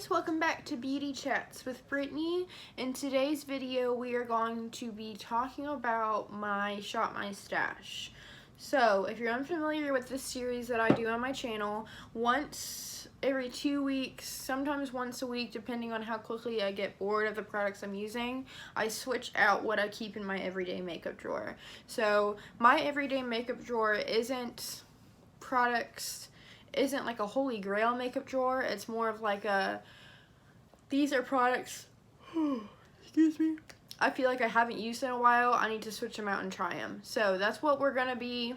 guys, welcome back to Beauty Chats with Brittany. In today's video we are going to be talking about my Shop My Stash. So if you're unfamiliar with this series that I do on my channel, once every 2 weeks, sometimes once a week depending on how quickly I get bored of the products I'm using, I switch out what I keep in my everyday makeup drawer. So my everyday makeup drawer isn't like a holy grail makeup drawer. It's more of like these are products excuse me, I feel like I haven't used in a while. I need to switch them out and try them. So that's what we're gonna be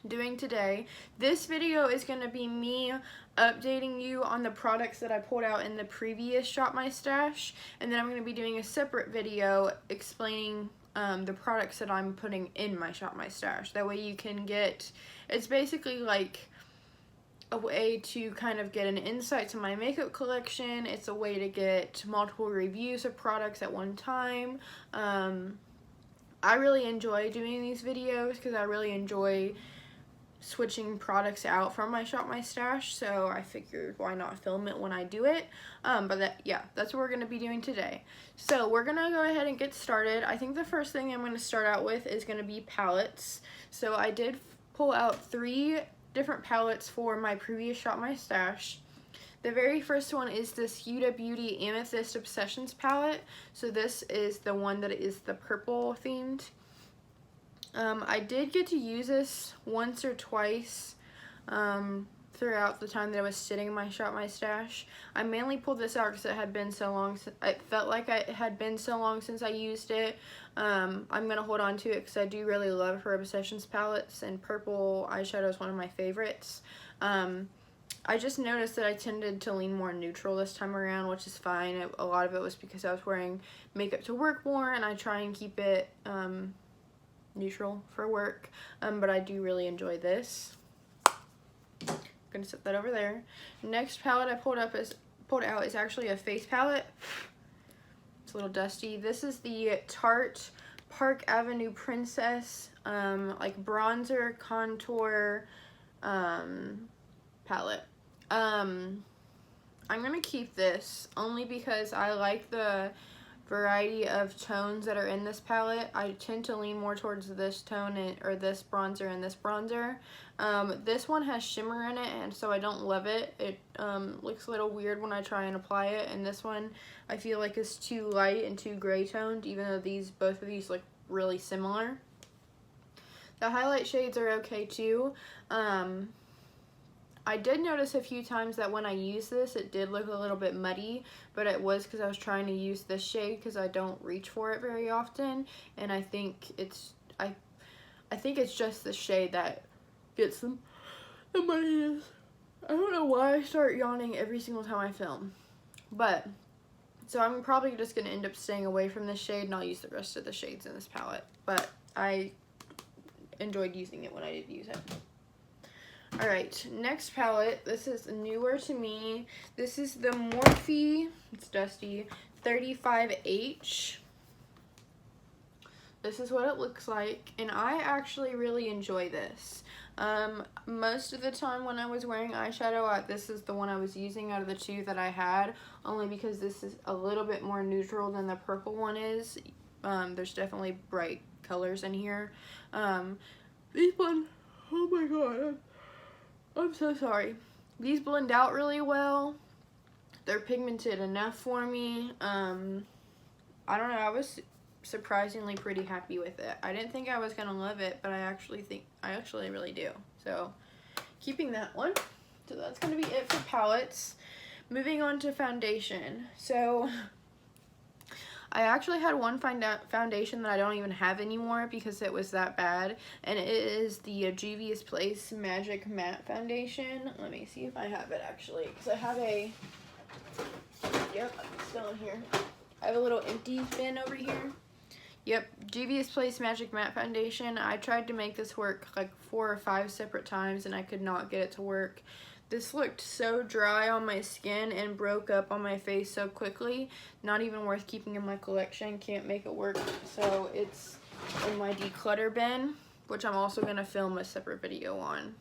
doing today. This video is gonna be me updating you on the products that I pulled out in the previous Shop My Stash, and then I'm gonna be doing a separate video explaining the products that I'm putting in my Shop My Stash. That way you can get, it's basically like a way to kind of get an insight to my makeup collection. It's a way to get multiple reviews of products at one time. I really enjoy doing these videos because I really enjoy switching products out from my Shop My Stash, so I figured why not film it when I do it. That's what we're going to be doing today. So we're going to go ahead and get started. I think the first thing I'm going to start out with is going to be palettes. So I did pull out 3 different palettes for my previous Shop My Stash. The very first one is this Huda Beauty Amethyst Obsessions palette. So this is the one that is the purple themed. I did get to use this once or twice throughout the time that I was sitting in my Shop My Stash. I mainly pulled this out because it had been so long. It felt like it had been so long since I used it. I'm going to hold on to it because I do really love her Obsessions palettes, and purple eyeshadow is one of my favorites. I just noticed that I tended to lean more neutral this time around, which is fine. A lot of it was because I was wearing makeup to work more, and I try and keep it neutral for work, but I do really enjoy this. I'm gonna set that over there. Next palette I pulled out is actually a face palette. It's a little dusty. This is the Tarte Park Avenue Princess like bronzer contour palette. I'm gonna keep this only because I like the variety of tones that are in this palette. I tend to lean more towards this tone or this bronzer and this bronzer. This one has shimmer in it, and so I don't love it. It looks a little weird when I try and apply it, and this one I feel like is too light and too gray toned, even though both of these look really similar. The highlight shades are okay too. I did notice a few times that when I used this, it did look a little bit muddy, but it was because I was trying to use this shade because I don't reach for it very often, and I think it's just the shade that gets the muddiness. I don't know why I start yawning every single time I film, but so I'm probably just gonna end up staying away from this shade, and I'll use the rest of the shades in this palette. But I enjoyed using it when I did use it. Alright, next palette. This is newer to me. This is the Morphe, it's dusty, 35H. This is what it looks like, and I actually really enjoy this. Most of the time when I was wearing eyeshadow, this is the one I was using out of the 2 that I had, only because this is a little bit more neutral than the purple one is. There's definitely bright colors in here. These one, oh my god, I'm so sorry. These blend out really well. They're pigmented enough for me. I don't know, I was surprisingly pretty happy with it. I didn't think I was gonna love it, but I actually really do. So keeping that one. So that's gonna be it for palettes. Moving on to foundation. So I actually had one foundation that I don't even have anymore because it was that bad, and it is the Juvia's Place Magic Matte Foundation. Let me see if I have it actually, because I have yep, it's still in here. I have a little empty bin over here. Yep, Juvia's Place Magic Matte Foundation. I tried to make this work like 4 or 5 separate times, and I could not get it to work. This looked so dry on my skin and broke up on my face so quickly. Not even worth keeping in my collection. Can't make it work. So it's in my declutter bin, which I'm also going to film a separate video on.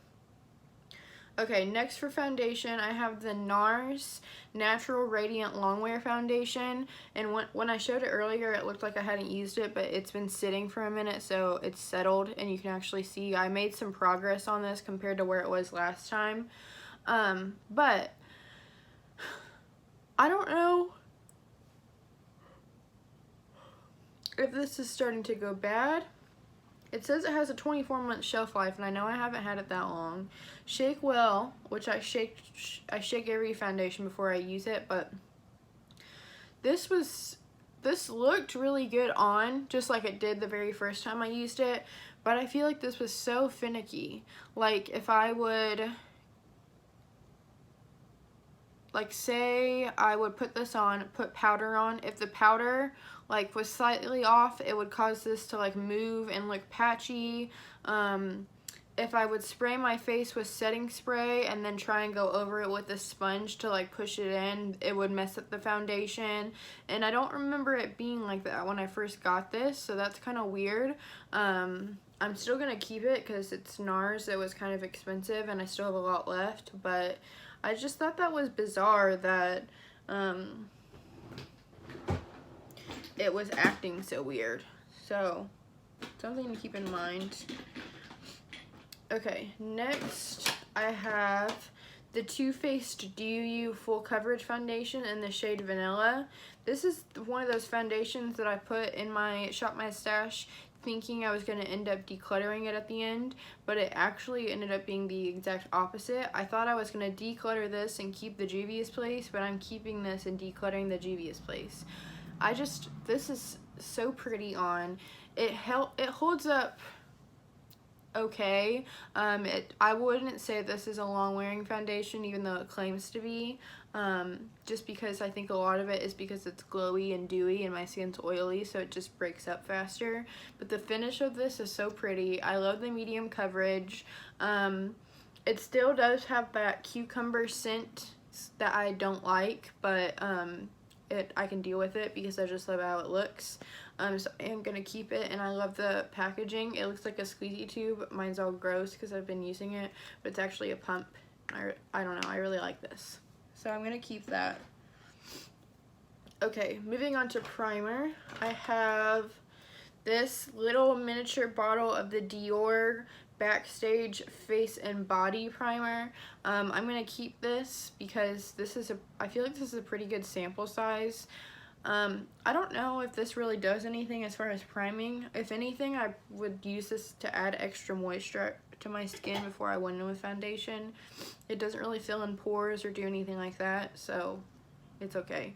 Okay, next for foundation, I have the NARS Natural Radiant Longwear Foundation. And when I showed it earlier, it looked like I hadn't used it, but it's been sitting for a minute, so it's settled. And you can actually see I made some progress on this compared to where it was last time. But I don't know if this is starting to go bad. It says it has a 24-month shelf life, and I know I haven't had it that long. Shake well, which I shake every foundation before I use it, but this looked really good on, just like it did the very first time I used it, but I feel like this was so finicky. Like, if I would, like, say I would put this on, put powder on, if the powder like was slightly off, it would cause this to like move and look patchy. If I would spray my face with setting spray and then try and go over it with a sponge to like push it in, it would mess up the foundation. And I don't remember it being like that when I first got this, so that's kind of weird. I'm still gonna keep it because it's NARS. It was kind of expensive and I still have a lot left, but I just thought that was bizarre that it was acting so weird. So, something to keep in mind. Okay, next I have the Too Faced Do You Full Coverage Foundation in the shade Vanilla. This is one of those foundations that I put in my Shop My Stash thinking I was going to end up decluttering it at the end, but it actually ended up being the exact opposite. I thought I was going to declutter this and keep the Juvia's Place, but I'm keeping this and decluttering the Juvia's Place. This is so pretty on. It holds up okay. I wouldn't say this is a long wearing foundation, even though it claims to be, just because I think a lot of it is because it's glowy and dewy and my skin's oily, so it just breaks up faster. But the finish of this is so pretty. I love the medium coverage. It still does have that cucumber scent that I don't like, but I can deal with it because I just love how it looks. So I am gonna keep it, and I love the packaging. It looks like a squeezy tube. Mine's all gross because I've been using it, but it's actually a pump. I don't know, I really like this. So I'm gonna keep that. Okay, moving on to primer. I have this little miniature bottle of the Dior Backstage Face and Body Primer. I'm gonna keep this because I feel like this is a pretty good sample size. I don't know if this really does anything as far as priming. If anything, I would use this to add extra moisture to my skin before I went in with foundation. It doesn't really fill in pores or do anything like that, so it's okay.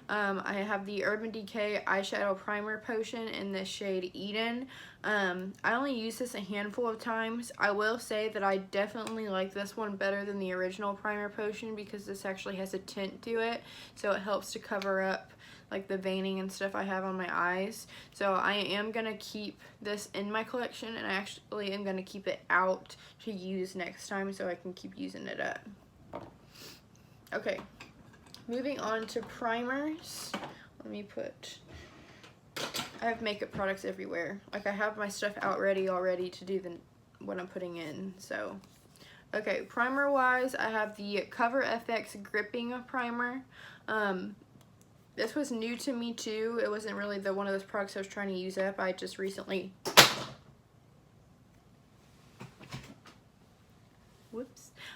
I have the Urban Decay Eyeshadow Primer Potion in the shade Eden. I only use this a handful of times. I will say that I definitely like this one better than the original Primer Potion because this actually has a tint to it, so it helps to cover up like the veining and stuff I have on my eyes. So I am gonna keep this in my collection, and I actually am gonna keep it out to use next time so I can keep using it up. Okay. Moving on to primers. Let me I have makeup products everywhere. Like, I have my stuff out ready already to do what I'm putting in, so. Okay, primer wise, I have the Cover FX Gripping Primer. This was new to me too. It wasn't really one of those products I was trying to use up. I just recently,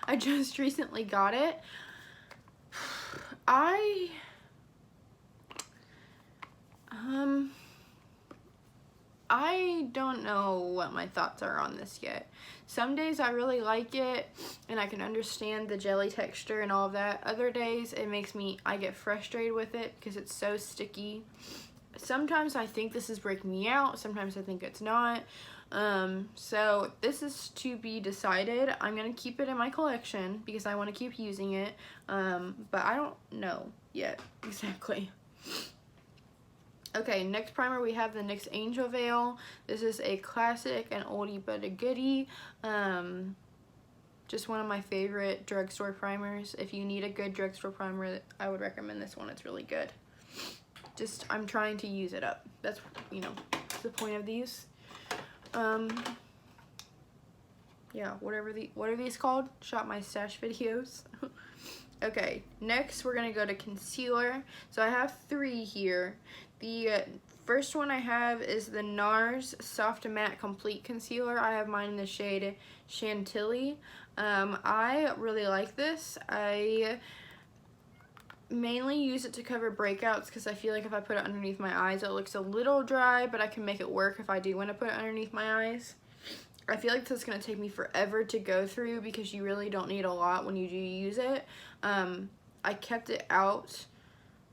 I just recently got it. I don't know what my thoughts are on this yet. Some days I really like it and I can understand the jelly texture and all of that. Other days I get frustrated with it because it's so sticky. Sometimes I think this is breaking me out, sometimes I think it's not. So this is to be decided. I'm gonna keep it in my collection because I want to keep using it, but I don't know yet exactly. Okay, next primer we have the NYX Angel Veil. This is a classic, an oldie but a goodie. Just one of my favorite drugstore primers. If you need a good drugstore primer, I would recommend this one. It's really good. I'm trying to use it up. That's, the point of these. yeah, what are these called? Shop My Stash videos. Okay, next we're gonna go to concealer. So I have 3 here. The first one I have is the NARS Soft Matte Complete Concealer. I have mine in the shade Chantilly. I really like this. I mainly use it to cover breakouts because I feel like if I put it underneath my eyes, it looks a little dry, but I can make it work if I do want to put it underneath my eyes. I feel like this is going to take me forever to go through because you really don't need a lot when you do use it. I kept it out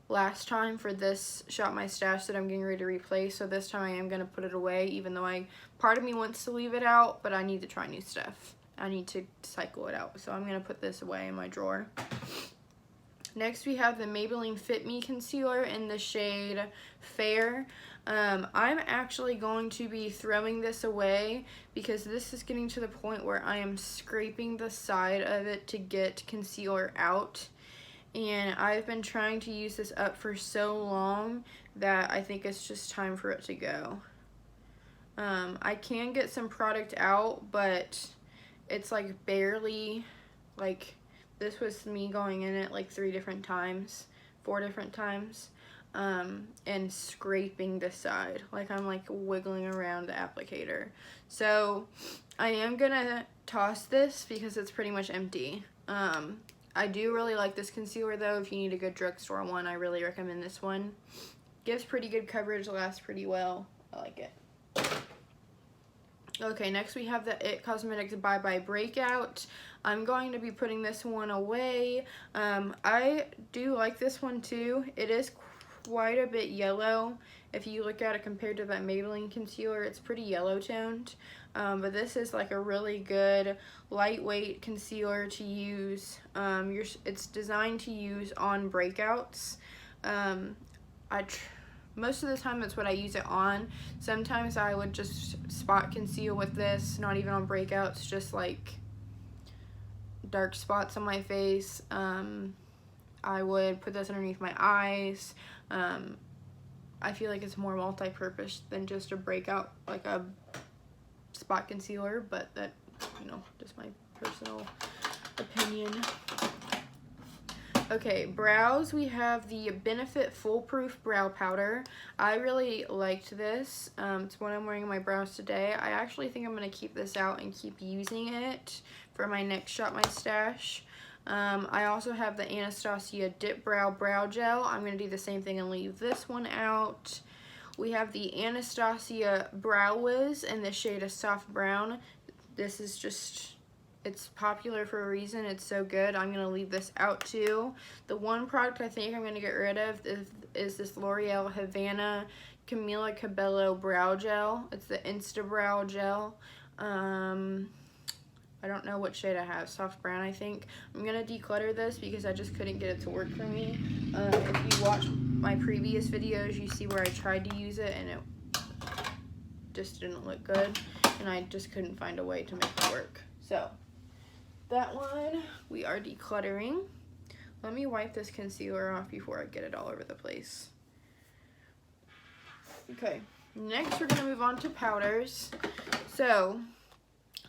last time for this Shop My Stash that I'm getting ready to replace, so this time I am going to put it away, even though part of me wants to leave it out, but I need to try new stuff. I need to cycle it out, so I'm going to put this away in my drawer. Next we have the Maybelline Fit Me Concealer in the shade Fair. I'm actually going to be throwing this away because this is getting to the point where I am scraping the side of it to get concealer out. And I've been trying to use this up for so long that I think it's just time for it to go. I can get some product out, but it's like barely, like this was me going in it like 4 different times, and scraping the side. Like I'm like wiggling around the applicator. So I am gonna toss this because it's pretty much empty. I do really like this concealer though. If you need a good drugstore one, I really recommend this one. Gives pretty good coverage, lasts pretty well. I like it. Okay, next we have the IT Cosmetics Bye Bye Breakout. I'm going to be putting this one away. I do like this one too. It is quite a bit yellow. If you look at it compared to that Maybelline concealer, it's pretty yellow toned. But this is like a really good lightweight concealer to use. It's designed to use on breakouts. Most of the time that's what I use it on. Sometimes I would just spot conceal with this, not even on breakouts, just like dark spots on my face. I would put this underneath my eyes. I feel like it's more multi-purpose than just a breakout, like a spot concealer, but that, you know, just my personal opinion. Okay, brows, we have the Benefit Foolproof Brow Powder. I really liked this. It's what I'm wearing in my brows today. I actually think I'm going to keep this out and keep using it for my next Shop My Stash. I also have the Anastasia Dip Brow Gel. I'm going to do the same thing and leave this one out. We have the Anastasia Brow Wiz in the shade of Soft Brown. This is just, it's popular for a reason. It's so good. I'm going to leave this out too. The one product I think I'm going to get rid of is this L'Oreal Havana Camila Cabello Brow Gel. It's the Insta Brow Gel. I don't know what shade I have. Soft brown, I think. I'm going to declutter this because I just couldn't get it to work for me. If you watch my previous videos, you see where I tried to use it and it just didn't look good. And I just couldn't find a way to make it work. So, that one we are decluttering. Let me wipe this concealer off before I get it all over the place. Okay, next we're going to move on to powders. So,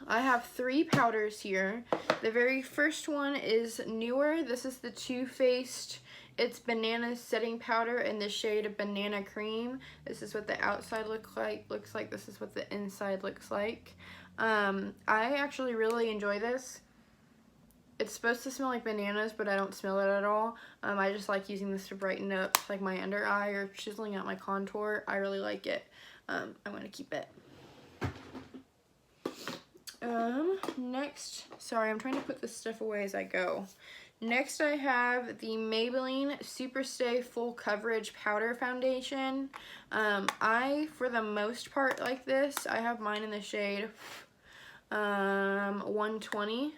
I have 3 powders here. The very first one is newer. This is the Too Faced. It's Banana Setting Powder in the shade of Banana Cream. This is what the outside looks like. This is what the inside looks like. I actually really enjoy this. It's supposed to smell like bananas, but I don't smell it at all. I just like using this to brighten up like my under eye or chiseling out my contour. I really like it. I'm going to keep it. Next, sorry, I'm trying to put this stuff away as I go. Next, I have the Maybelline Superstay Full Coverage Powder Foundation. For the most part, like this. I have mine in the shade 120.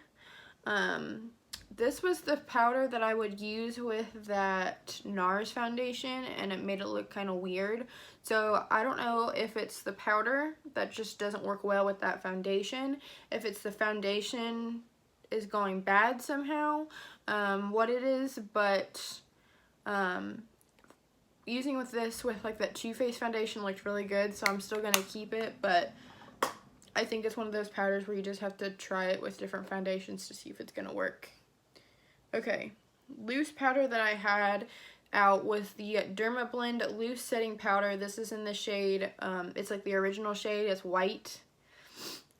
This was the powder that I would use with that NARS foundation, and it made it look kind of weird. So I don't know if it's the powder that just doesn't work well with that foundation, if it's the foundation is going bad somehow, what it is, but using with this with like that Too Faced foundation looked really good, so I'm still gonna keep it, but I think it's one of those powders where you just have to try it with different foundations to see if it's gonna work. Okay, loose powder that I had out was the Dermablend Loose Setting Powder. This is in the shade, it's like the original shade, it's white.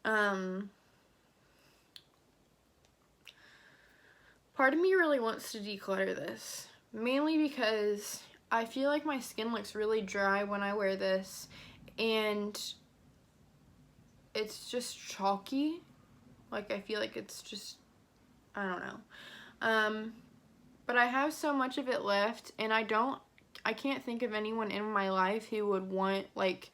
Part of me really wants to declutter this, mainly because I feel like my skin looks really dry when I wear this, and it's just chalky. Like, I feel like it's just, I don't know. But I have so much of it left, and I can't think of anyone in my life who would want, like,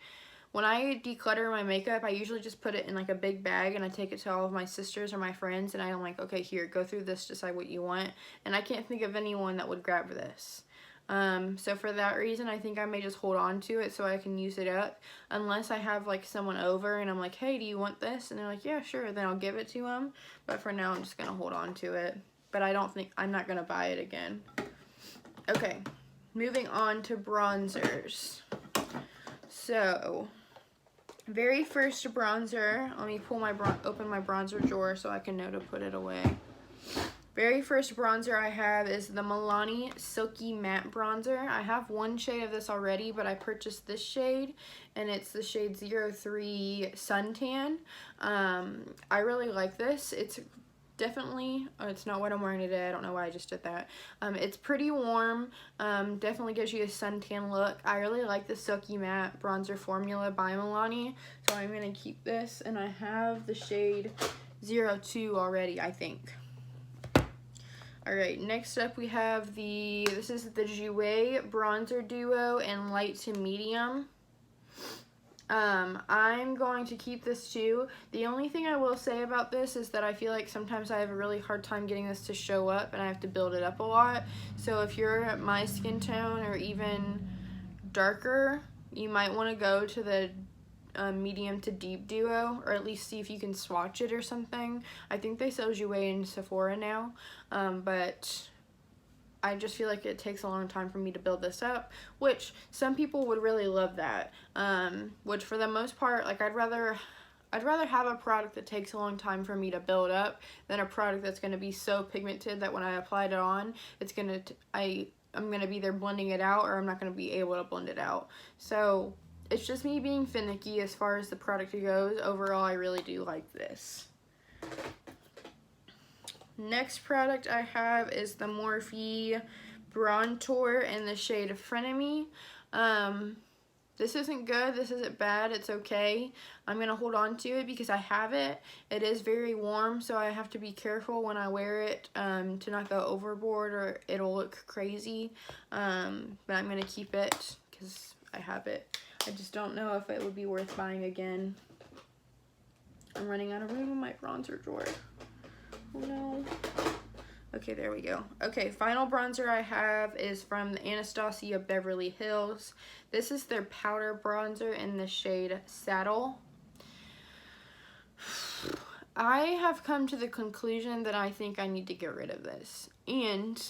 when I declutter my makeup, I usually just put it in like a big bag and I take it to all of my sisters or my friends, and I'm like, okay, here, go through this, decide what you want. And I can't think of anyone that would grab this. So for that reason, I think I may just hold on to it so I can use it up, unless I have like someone over and I'm like, hey, do you want this? And they're like, yeah, sure, then I'll give it to them. But for now, I'm just gonna hold on to it. But I'm not gonna buy it again. Okay, moving on to bronzers. So, very first bronzer, let me pull open my bronzer drawer so I can know to put it away. Very first bronzer I have is the Milani Silky Matte Bronzer. I have one shade of this already, but I purchased this shade, and it's the shade 03 Suntan. I really like this. It's definitely, it's not what I'm wearing today, I don't know why I just did that. It's pretty warm, definitely gives you a suntan look. I really like the Silky Matte Bronzer Formula by Milani, so I'm going to keep this, and I have the shade 02 already, I think. Alright, next up we have this is the Jouer Bronzer Duo in light to medium. I'm going to keep this too. The only thing I will say about this is that I feel like sometimes I have a really hard time getting this to show up, and I have to build it up a lot. So if you're my skin tone or even darker, you might want to go to the medium to deep duo, or at least see if you can swatch it or something. I think they sell Jouer in Sephora now, but I just feel like it takes a long time for me to build this up, which some people would really love that. Which for the most part, like, I'd rather have a product that takes a long time for me to build up than a product that's going to be so pigmented that when I apply it on, I'm going to be either blending it out or I'm not going to be able to blend it out. So it's just me being finicky as far as the product goes. Overall, I really do like this. Next product I have is the Morphe Bronzer in the shade Frenemy. This isn't good, this isn't bad, it's okay. I'm going to hold on to it because I have it. It is very warm, so I have to be careful when I wear it to not go overboard or it'll look crazy. But I'm going to keep it because I have it. I just don't know if it would be worth buying again. I'm running out of room in my bronzer drawer. Oh no. Okay, there we go. Okay, final bronzer I have is from the Anastasia Beverly Hills. This is their powder bronzer in the shade Saddle. I have come to the conclusion that I think I need to get rid of this. And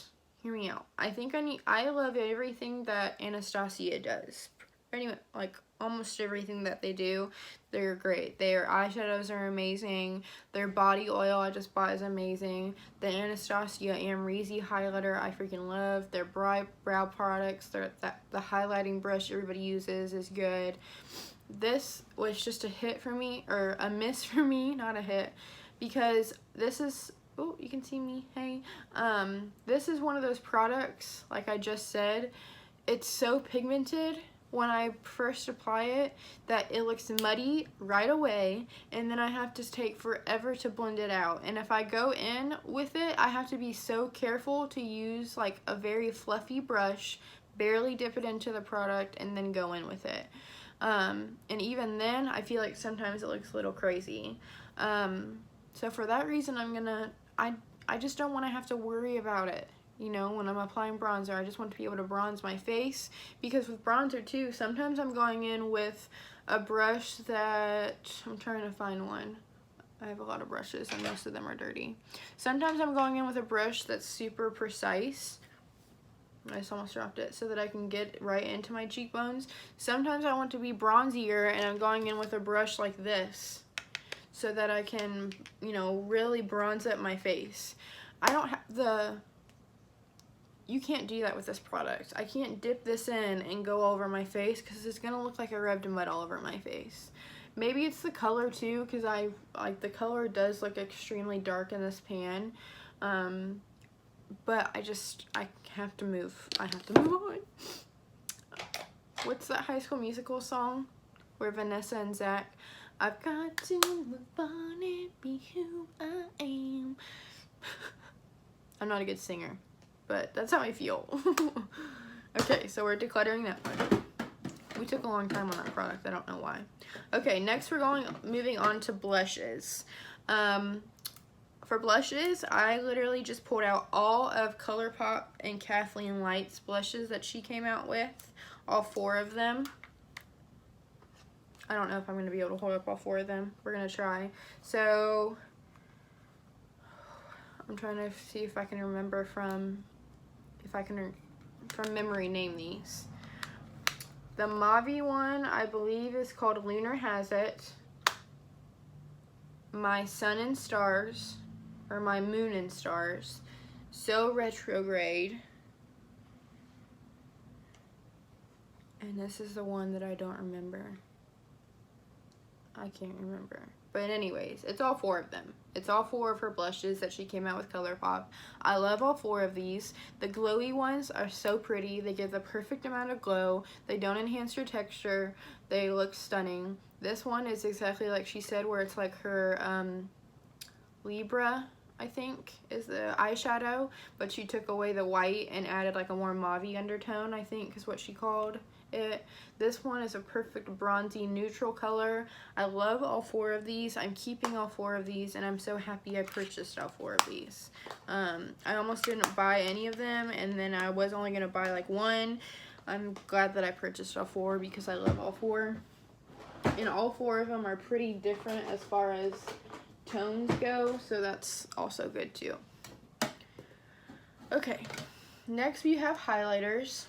hear me out. I love everything that Anastasia does. Anyway, like almost everything that they do, they're great. Their eyeshadows are amazing. Their body oil I just bought is amazing. The Anastasia Amrezy highlighter I freaking love. Their brow products, the highlighting brush everybody uses is good. This was just a hit for me, or a miss for me, not a hit, because this is, oh, you can see me, hey. This is one of those products, like I just said, it's so pigmented when I first apply it that it looks muddy right away, and then I have to take forever to blend it out. And if I go in with it, I have to be so careful to use like a very fluffy brush, barely dip it into the product, and then go in with it. And even then, I feel like sometimes it looks a little crazy. So for that reason, I just don't want to have to worry about it. You know, when I'm applying bronzer, I just want to be able to bronze my face, because with bronzer too, sometimes I'm going in with a brush that, I'm trying to find one. I have a lot of brushes and most of them are dirty. Sometimes I'm going in with a brush that's super precise. I just almost dropped it, so that I can get right into my cheekbones. Sometimes I want to be bronzier and I'm going in with a brush like this. so that I can, you know, really bronze up my face. I don't have the... You can't do that with this product. I can't dip this in and go over my face because it's going to look like I rubbed mud all over my face. Maybe it's the color too, because the color does look extremely dark in this pan. But I have to move. I have to move on. What's that High School Musical song where Vanessa and Zach, I've got to move on and be who I am. I'm not a good singer, but that's how I feel. Okay, so we're decluttering that one. We took a long time on that product. I don't know why. Okay, next we're moving on to blushes. For blushes, I literally just pulled out all of ColourPop and Kathleen Light's blushes that she came out with. All 4 of them. I don't know if I'm going to be able to hold up all 4 of them. We're going to try. So, I'm trying to see if I can remember from memory name these. The Mauvey one, I believe, is called Lunar Has It. My Sun and Stars, or My Moon and Stars. So Retrograde. And this is the one that I don't remember. I can't remember. But anyways, it's all 4 of them. It's all 4 of her blushes that she came out with ColourPop. I love all 4 of these. The glowy ones are so pretty. They give the perfect amount of glow. They don't enhance your texture. They look stunning. This one is exactly like she said, where it's like her Libra, I think, is the eyeshadow. But she took away the white and added like a more mauve undertone, I think is what she called it. This one is a perfect bronzy neutral color. I love all 4 of these. I'm keeping all 4 of these, and I'm so happy I purchased all 4 of these. I almost didn't buy any of them, and then I was only gonna buy like 1. I'm glad that I purchased all 4 because I love all 4, and all 4 of them are pretty different as far as tones go, so that's also good too. Okay, next we have highlighters.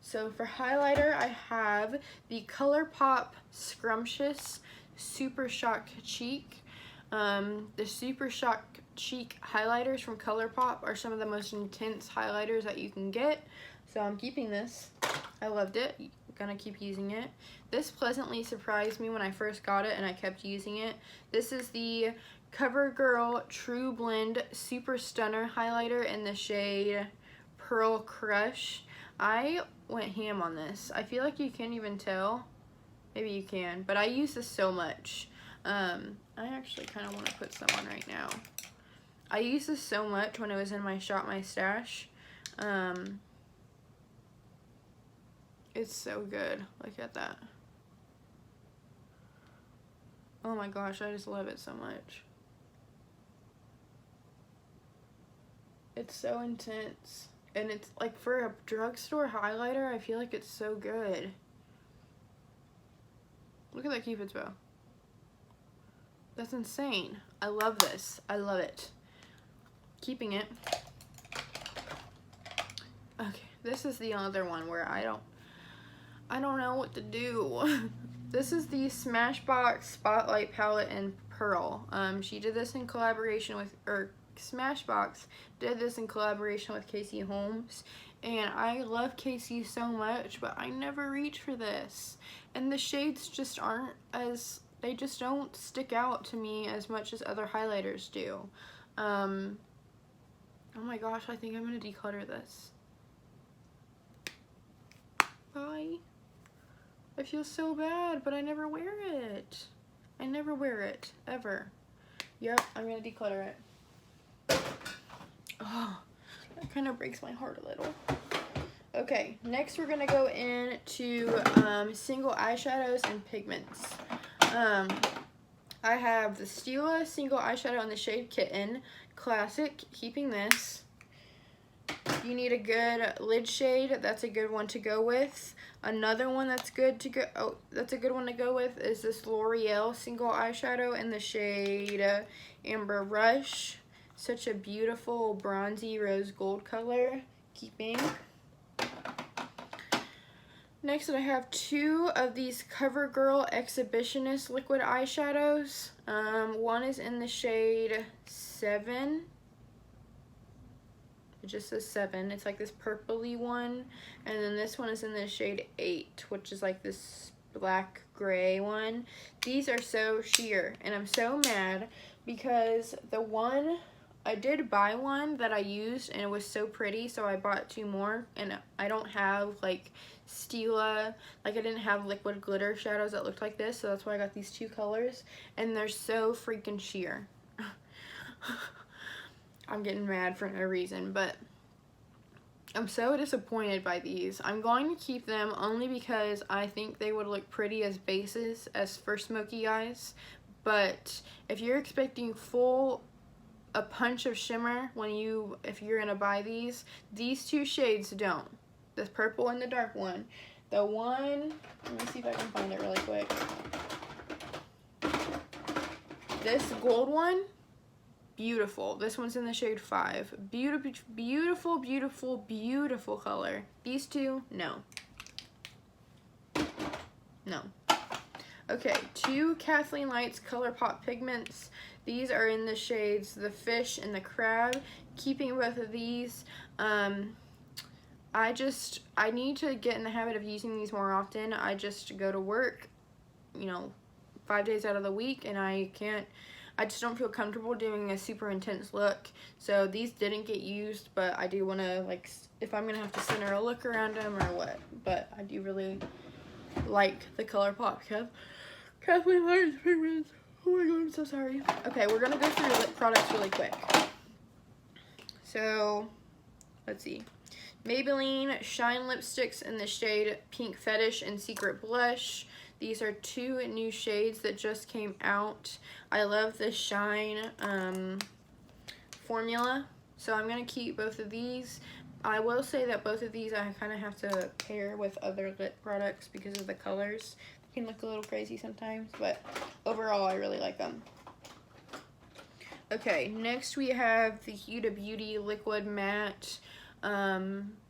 So for highlighter, I have the ColourPop Scrumptious Super Shock Cheek. The Super Shock Cheek highlighters from ColourPop are some of the most intense highlighters that you can get. So I'm keeping this. I loved it. Gonna keep using it. This pleasantly surprised me when I first got it, and I kept using it. This is the CoverGirl True Blend Super Stunner highlighter in the shade Pearl Crush. I went ham on this. I feel like you can't even tell. Maybe you can, but I use this so much. I actually kind of want to put some on right now. I used this so much when it was in my Shop My Stash. It's so good. Look at that. Oh my gosh, I just love it so much. It's so intense. And it's like for a drugstore highlighter, I feel like it's so good. Look at that Cupid's bow. That's insane. I love this. I love it. Keeping it. Okay, this is the other one where I don't know what to do. This is the Smashbox Spotlight Palette in Pearl. She did this in collaboration with, Smashbox did this in collaboration with Casey Holmes, and I love Casey so much, but I never reach for this, and the shades just aren't as, they just don't stick out to me as much as other highlighters do. Oh my gosh, I think I'm gonna declutter this. Bye. I feel so bad, but I never wear it. I never wear it, ever. Yep, I'm gonna declutter it. Oh, that kind of breaks my heart a little. Okay, next we're gonna go into single eyeshadows and pigments. I have the Stila single eyeshadow in the shade Kitten Classic, keeping this. You need a good lid shade, that's a good one to go with. Another one that's good to go, that's a good one to go with is this L'Oreal single eyeshadow in the shade Amber Rush. Such a beautiful bronzy rose gold color. Keeping. Next, I have two of these CoverGirl Exhibitionist liquid eyeshadows. One is in the shade 7. It just says 7. It's like this purpley one. And then this one is in the shade 8, which is like this black gray one. These are so sheer, and I'm so mad because the one, I did buy one that I used and it was so pretty, so I bought 2 more, and I don't have like Stila, like I didn't have liquid glitter shadows that looked like this, so that's why I got these 2 colors, and they're so freaking sheer. I'm getting mad for no reason, but I'm so disappointed by these. I'm going to keep them only because I think they would look pretty as bases as for smoky eyes, but if you're expecting a punch of shimmer if you're gonna buy these 2 shades don't. This purple and the dark one. The one, let me see if I can find it really quick. This gold one, beautiful. This one's in the shade 5. Beautiful, beautiful, beautiful, beautiful color. These 2, no. No. Okay, 2 Kathleen Lights ColourPop pigments. These are in the shades the Fish and the Crab. Keeping both of these. I need to get in the habit of using these more often. I just go to work, you know, 5 days out of the week, and I just don't feel comfortable doing a super intense look. So these didn't get used, but I do want to, like, if I'm going to have to center a look around them or what. But I do really like the ColourPop Kathleen Lights pigments. Oh my god, I'm so sorry. Okay, we're going to go through lip products really quick. So, let's see. Maybelline Shine Lipsticks in the shade Pink Fetish and Secret Blush. These are 2 new shades that just came out. I love the Shine formula, so I'm going to keep both of these. I will say that both of these I kind of have to pair with other lip products because of the colors. They can look a little crazy sometimes, but overall I really like them. Okay, next we have the Huda Beauty Liquid Matte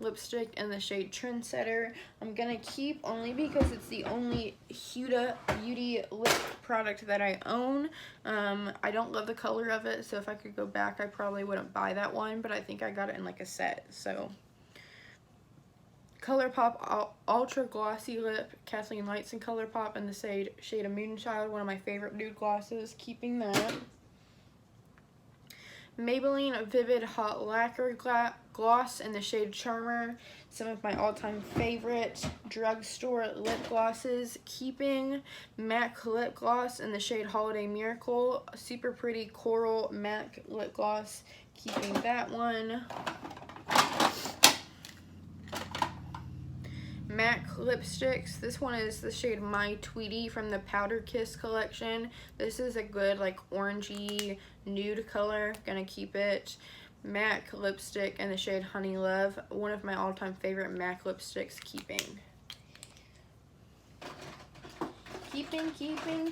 lipstick in the shade Trendsetter. I'm gonna keep only because it's the only Huda Beauty lip product that I own. I don't love the color of it, so if I could go back I probably wouldn't buy that one, but I think I got it in like a set. So ColourPop Ultra Glossy Lip, Kathleen Lights and ColourPop in the shade of Moonchild, one of my favorite nude glosses, keeping that. Maybelline Vivid Hot Lacquer Gloss in the shade Charmer, some of my all-time favorite drugstore lip glosses, keeping. MAC Lip Gloss in the shade Holiday Miracle, super pretty coral MAC lip gloss, keeping that one. MAC lipsticks. This one is the shade My Tweety from the Powder Kiss collection. This is a good like orangey nude color. Gonna keep it. MAC lipstick in the shade Honey Love. One of my all-time favorite MAC lipsticks, keeping.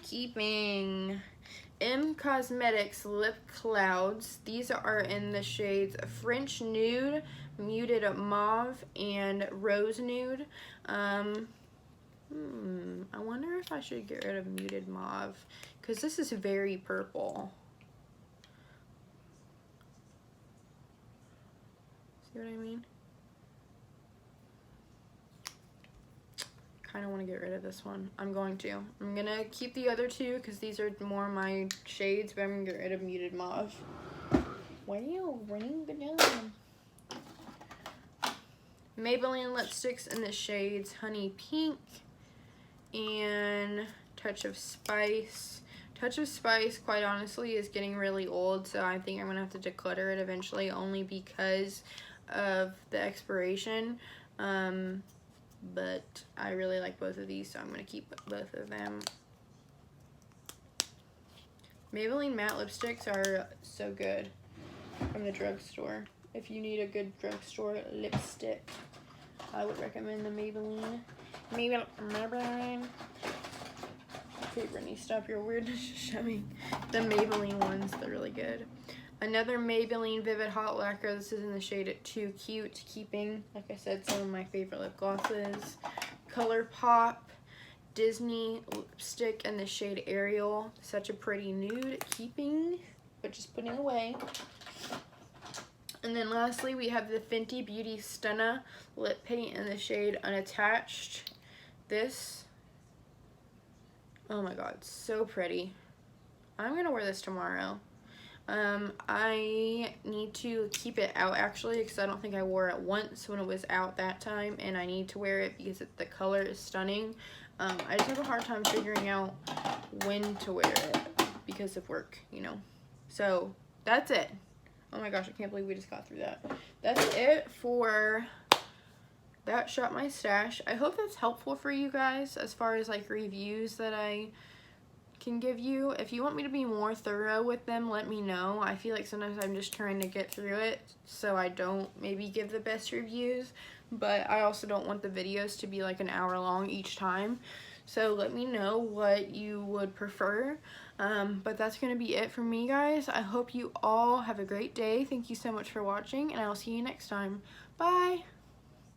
Keeping. M Cosmetics Lip Clouds. These are in the shades French Nude, Muted Mauve, and Rose Nude. I wonder if I should get rid of Muted Mauve, because this is very purple. See what I mean? Kind of want to get rid of this one. I'm going to keep the other 2 because these are more my shades, but I'm gonna get rid of Muted Mauve. Why are you running down? Maybelline lipsticks in the shades Honey Pink and Touch of Spice. Touch of Spice, quite honestly, is getting really old, so I think I'm gonna have to declutter it eventually, only because of the expiration. But I really like both of these, so I'm going to keep both of them. Maybelline matte lipsticks are so good from the drugstore. If you need a good drugstore lipstick, I would recommend the Maybelline. Maybelline. Okay, Brittany, stop your weirdness showing. The Maybelline ones, they're really good. Another Maybelline Vivid Hot Lacquer. This is in the shade Too Cute, keeping, like I said, some of my favorite lip glosses. ColourPop Disney lipstick in the shade Ariel. Such a pretty nude, keeping, but just putting away. And then lastly, we have the Fenty Beauty Stunna lip paint in the shade Unattached. This, oh my god, so pretty. I'm gonna wear this tomorrow. I need to keep it out actually, because I don't think I wore it once when it was out that time, and I need to wear it because the color is stunning. I just have a hard time figuring out when to wear it because of work, you know. So that's it. Oh my gosh, I can't believe we just got through that. That's it for that Shop My Stash. I hope that's helpful for you guys as far as like reviews that I can give you. If you want me to be more thorough with them, let me know. I feel like sometimes I'm just trying to get through it so I don't maybe give the best reviews, but I also don't want the videos to be like an hour long each time. So let me know what you would prefer. But that's going to be it from me, guys. I hope you all have a great day. Thank you so much for watching, and I will see you next time. Bye!